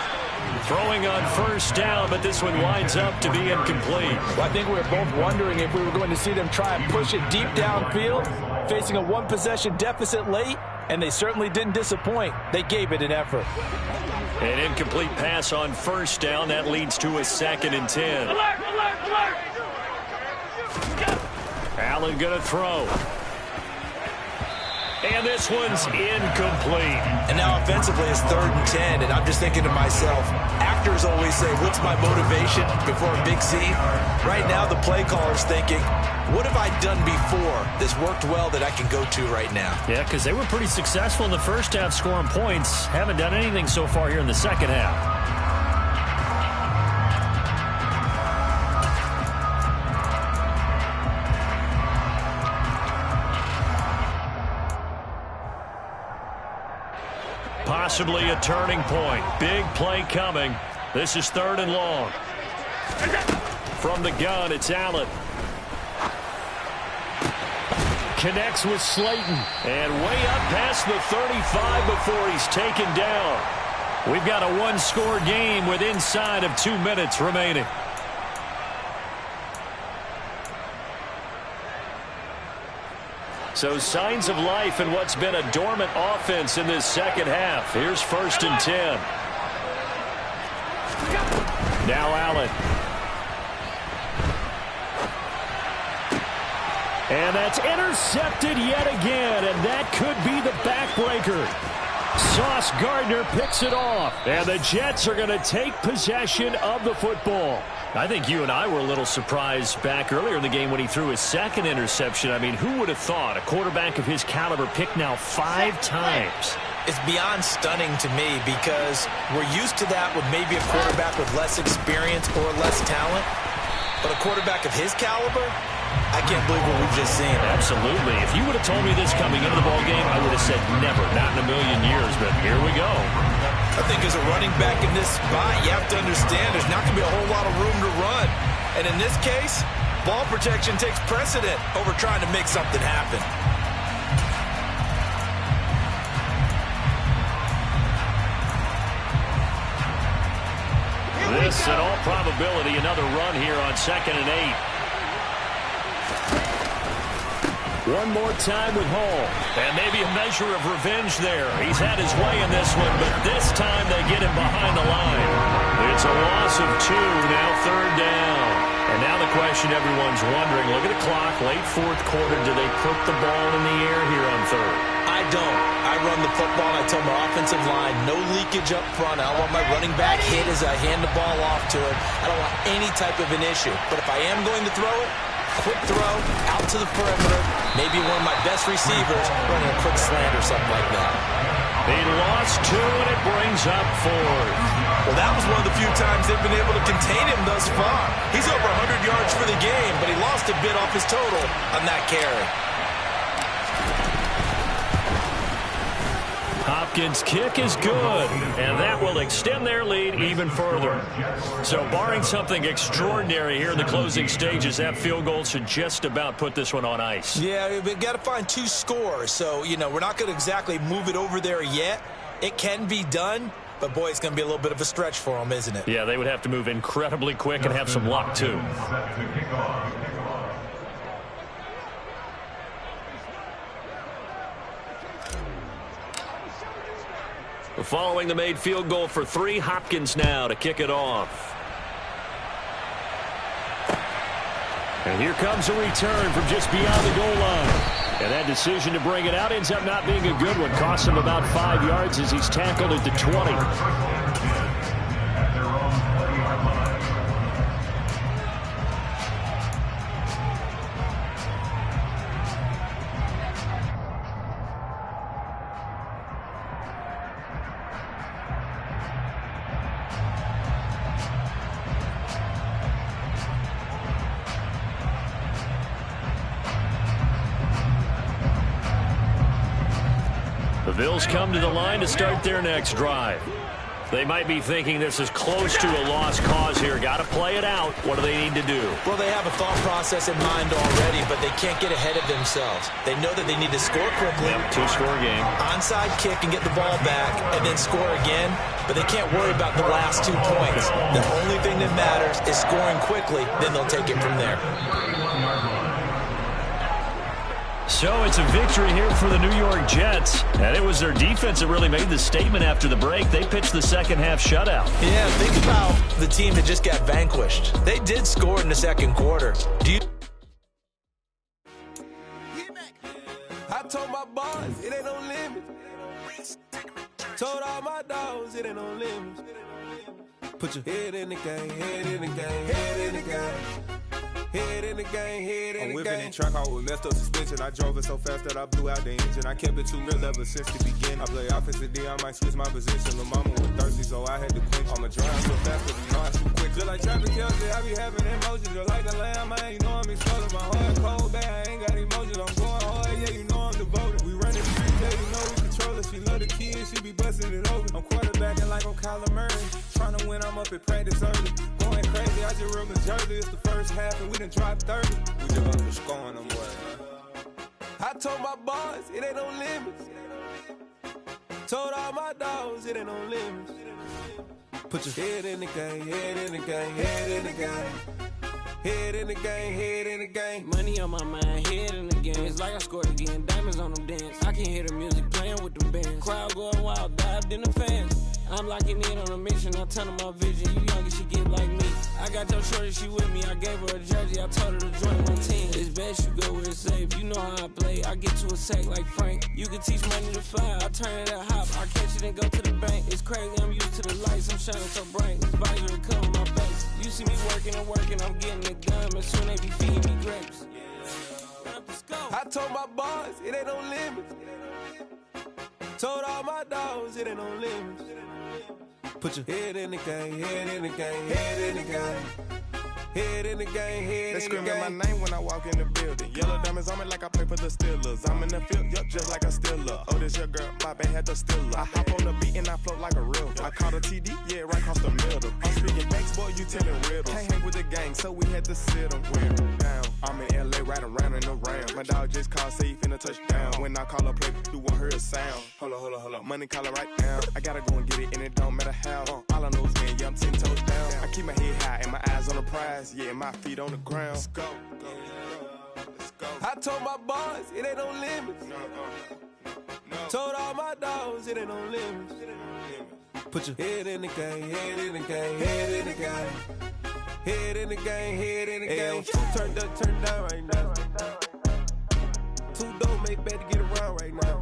Throwing on first down, but this one winds up to be incomplete. Well, I think we were both wondering if we were going to see them try and push it deep downfield, facing a one-possession deficit late, and they certainly didn't disappoint. They gave it an effort. An incomplete pass on first down. That leads to a 2nd and 10. Alert, alert, alert! Allen going to throw. And this one's incomplete. And now offensively it's 3rd and 10, and I'm just thinking to myself, actors always say, what's my motivation before a big scene? Right now the play caller's thinking, what have I done before that's worked well that I can go to right now? Yeah, because they were pretty successful in the first half scoring points. Haven't done anything so far here in the second half. Possibly a turning point. Big play coming. This is 3rd and long. From the gun, it's Allen. Connects with Slayton. And way up past the 35 before he's taken down. We've got a one-score game with inside of 2 minutes remaining. So signs of life in what's been a dormant offense in this second half. Here's 1st and 10. Now Allen. And that's intercepted yet again, and that could be the backbreaker. Sauce Gardner picks it off, and the Jets are going to take possession of the football. I think you and I were a little surprised back earlier in the game when he threw his 2nd interception. I mean, who would have thought a quarterback of his caliber picked now 5 times? It's beyond stunning to me because we're used to that with maybe a quarterback with less experience or less talent. But a quarterback of his caliber, I can't believe what we've just seen. Absolutely. If you would have told me this coming into the ball game, I would have said never, not in a million years. But here we go. I think as a running back in this spot, you have to understand there's not going to be a whole lot of room to run. And in this case, ball protection takes precedent over trying to make something happen. This, in all probability, another run here on 2nd and 8. One more time with Hall. And maybe a measure of revenge there. He's had his way in this one, but this time they get him behind the line. It's a loss of 2, now 3rd down. And now the question everyone's wondering, look at the clock, late 4th quarter, do they put the ball in the air here on 3rd? I don't. I run the football, and I tell my offensive line, no leakage up front. I don't want my running back hit as I hand the ball off to him. I don't want any type of an issue. But if I am going to throw it, quick throw, out to the perimeter, maybe one of my best receivers running a quick slant or something like that. He lost 2, and it brings up 4th. Well, that was one of the few times they've been able to contain him thus far. He's over 100 yards for the game, but he lost a bit off his total on that carry. Hopkins' kick is good, and that will extend their lead even further. So barring something extraordinary here in the closing stages, that field goal should just about put this one on ice. Yeah, we've got to find 2 scores. So, you know, we're not going to exactly move it over there yet. It can be done, but, boy, it's going to be a little bit of a stretch for them, isn't it? Yeah, they would have to move incredibly quick and have some luck, too. Following the made field goal for 3, Hopkins now to kick it off. And here comes a return from just beyond the goal line. And that decision to bring it out ends up not being a good one. Costs him about 5 yards as he's tackled at the 20. At their own 30-yard line. The Bills come to the line to start their next drive. They might be thinking this is close to a lost cause here. Got to play it out. What do they need to do? Well, they have a thought process in mind already, but they can't get ahead of themselves. They know that they need to score quickly. Yep, two-score game. Onside kick and get the ball back and then score again, but they can't worry about the last 2 points. The only thing that matters is scoring quickly, then they'll take it from there. So it's a victory here for the New York Jets. And it was their defense that really made the statement after the break. They pitched the second-half shutout. Yeah, think about the team that just got vanquished. They did score in the second quarter. I told my boys it ain't no limit. Told all my dogs it ain't no limit. Put your head in the game, head in the game, head in the game. Head in the game, head in the game. I'm whipping in track out with messed up suspension. I drove it so fast that I blew out the engine. I kept it too real ever since the beginning. I play offensive D, I might switch my position. The mama was thirsty, so I had to quench. I'ma drive so fast, but you know I shoot quick. Just like Travis Kelce, I be having emotions. Just like the lamb, man, you know I'm exploding. My heart cold, bad, I ain't got emotions. I'm going hard, yeah, you know I'm devoted. We running the street, yeah, you know we control it. She love the kids, she be busting it over. I'm quarterbacking like I'm Kyler Murray. Trying to win, I'm up at practice early. Going crazy, I just rode the jersey. It's the first half, and we done dropped 30. We just up for scoring them, boy. I told my boys it ain't no limits. Told all my dogs it ain't no limits. Put your head in the game, head in the game, head in the game. Head in the game, head in the game. Money on my mind, head in the game. It's like I scored again, diamonds on them dance. I can hear the music playing with the bands. Crowd going wild, dived in the fans. I'm locking in on a mission, I tell them my vision. You young and she get like me. I got your shorty, she with me. I gave her a jersey, I told her to join my team. It's best you go where it's safe. You know how I play. I get to a sack like Frank. You can teach money to fly. I turn it at hop. I catch it and go to the bank. It's crazy, I'm used to the lights. I'm shining so bright. This body will cover my face. You see me working and working. I'm getting it done. And soon they be feeding me grapes. I told my boys it ain't no limits. Told all my dogs it ain't no limits. Put your head in the game, head in the game, head in the game. Head in the game, head They in the game. screaming my name when I walk in the building. Yellow diamonds on me like I play for the Steelers. I'm in the field, yup, just like a Steeler. Oh, this your girl, my band had the Steeler. I hop on the beat and I float like a real. I caught a TD, yeah, right across the middle. I'm speaking banks, boy, you telling riddles. Can't hang with the gang, so we had to sit them down. I'm in LA, riding around in the ram. My dog just called, say he finna touchdown. When I call a play, you won't hear a sound. Hold up, money calling right now. I gotta go and get it, and it don't matter how. All I know is, man, yeah, I'm 10 toes down. I keep my head high and my eyes on the prize. Yeah, my feet on the ground. Let's go. Let's go. I told my boys it ain't no limits. Told all my dogs it ain't no limits. Put your head in the game, head in the game, head in the game. Head in the game, head in the game. Two turned up, turned down right now. Two don't make bad to get around right now.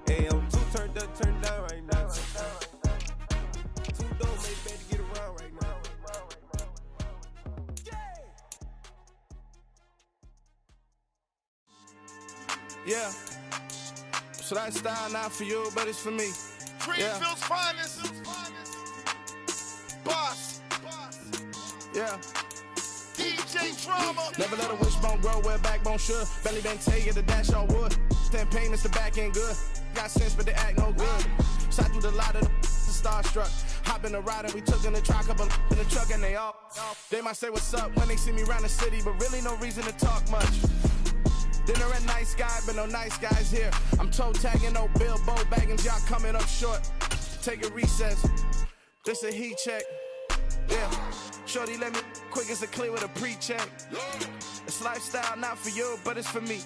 Hey, I'm two turned up, turned down right now. Two don't make bad to get around right now. Yeah. So that style not for you, but it's for me. Greenfield's finest. Boss. Yeah. DJ Drama. Never let a wishbone grow where backbone should. Belly bang tell you the dash on wood. Stand pain is the back end good. Got sense, but they act no good. Shot through the lot of the starstruck. Hop in the ride and we took in the truck, couple in the truck and they all. They might say what's up when they see me around the city, but really no reason to talk much. Dinner at Nice Guy, but no nice guys here. I'm toe tagging, no Bilbo baggins, y'all coming up short. Take a recess. This a heat check. Yeah. Shorty let me quick as a clear with a pre-check. It's lifestyle not for you, but it's for me.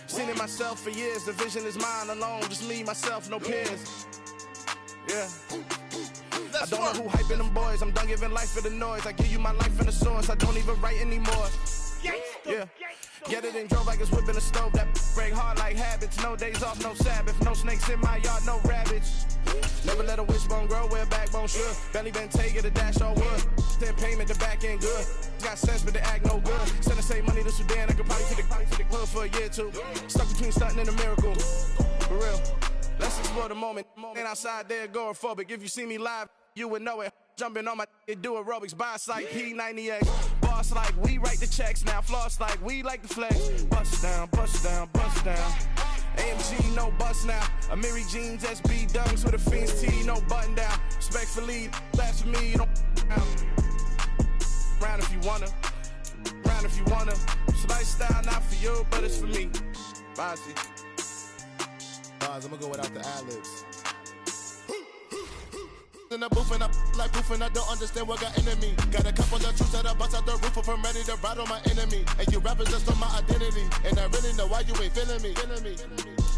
Seen it myself for years. The vision is mine alone. Just me, myself, no peers. Yeah. I don't know who hyping them boys. I'm done giving life for the noise. I give you my life in the source. I don't even write anymore. Yeah. Get it and drove like it's whipping a stove. That break hard like habits. No days off, no Sabbath. No snakes in my yard, no rabbits. Never let a wishbone grow where a backbone should. Belly been take it, a dash all wood. Then payment, the back end good. Got sense, but the act no good. Send the same money to Sudan. I could probably see the hood for a year or two. Stuck between stunting and a miracle. For real. Let's explore the moment. Ain't outside there agoraphobic. If you see me live, you would know it. Jumping on my do aerobics. Boss like P90X. Boss like we write the checks now. Floss like we like the flex. Bust down, bust down, bust down. AMG, no bust now. Amiri jeans, SB dunks with a Fiends T, no button down. Respectfully, that's for me, you don't round if you wanna. Round if you wanna. It's a lifestyle, not for you, but it's for me. Bossy. I'm gonna go without the ad-libs. In the booth and I like proof and I don't understand what got into me. Got a couple of truths that I bust out the roof if I'm ready to ride on my enemy. And you rappers just on my identity. And I really know why you ain't feeling me.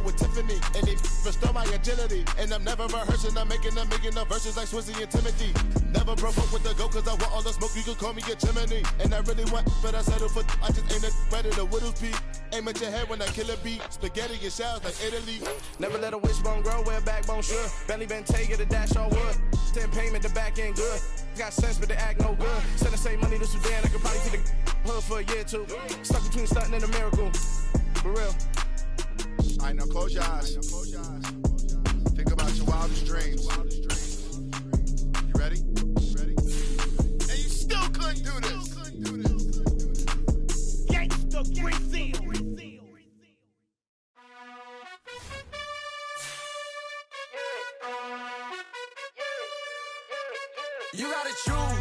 With Tiffany, and they restore my agility. And I'm never rehearsing, I'm making a million of verses like Swizzy and Timothy. Never broke up with the go, cause I want all the smoke, you can call me a chimney. And I really want, but I settle for, I just ain't ready to whittle peak. Aim at your head when I kill a beat. Spaghetti and shells like Italy. Never let a wishbone grow where a backbone should. Belly been take it, a dash all wood. Then payment, the back end good. Got sense, but the act no good. Send the same money to Sudan, I could probably see the hood for a year or two. Stuck between stunting and a miracle. For real. All right, now close your eyes. Think about your wildest dreams. You ready? And you still couldn't do this. Gangsta Brazil. You gotta choose.